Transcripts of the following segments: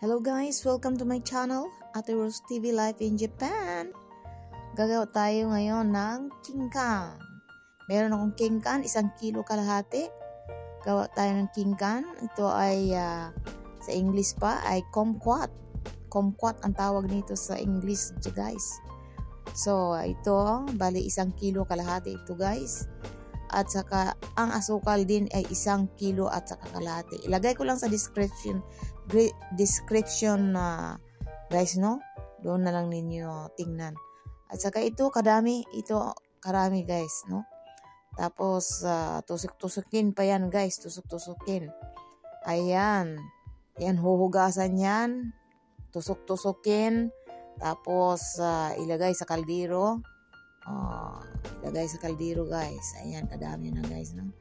Hello guys, welcome to my channel, Ate Rose TV Life in Japan. Gagawa tayo ngayon ng kinkan. Meron akong kinkan, 1 kilo kalahati. Gawa tayo ng kinkan. Ito ay sa English pa ay kumquat. Kumquat ang tawag nito sa English guys. So ito, bali 1 kilo kalahati ito guys. At saka ang asukal din ay 1 kilo at saka kalahati. Ilagay ko lang sa description guys, no? Doon na lang ninyo tingnan. At saka ito karami guys, no? Tapos tusuk-tusukin pa yan guys, tusuk-tusukin. Ayan. Yan, huhugasan yan. Tusuk-tusukin. Tapos ilagay sa kaldero. Ilagay sa kaldero guys. Ayan, kadami na guys, no?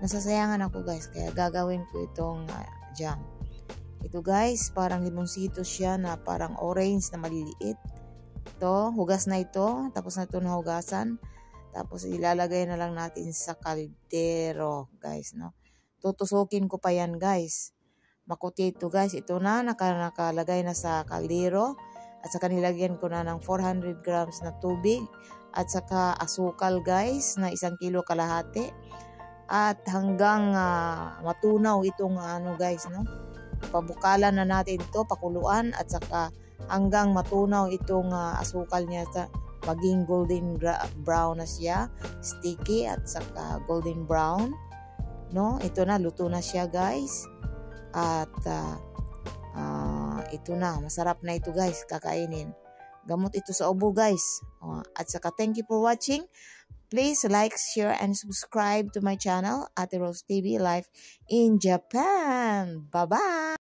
Nasasayangan ako guys, kaya gagawin ko itong jam. Ito guys, parang limonsito siya na parang orange na maliliit. Ito, hugas na ito. Tapos na ito nahugasan. Tapos ilalagay na lang natin sa kaldero guys, no? Tutusukin ko pa yan guys. Makuti ito guys. Ito na, nakalagay na sa kaldero. At saka nilagyan ko na ng 400 grams na tubig. At saka asukal guys na 1 kilo kalahati. At hanggang matunaw itong guys, no? Pabukalan na natin ito, pakuluan, at saka hanggang matunaw itong asukal niya, maging golden brown na siya, sticky at saka golden brown, no? Ito na, luto na siya guys. At ito na, masarap na ito guys, kakainin. Gamot ito sa ubo guys. At saka thank you for watching. Please like, share, and subscribe to my channel, Ate Rose TV Life in Japan. Bye-bye!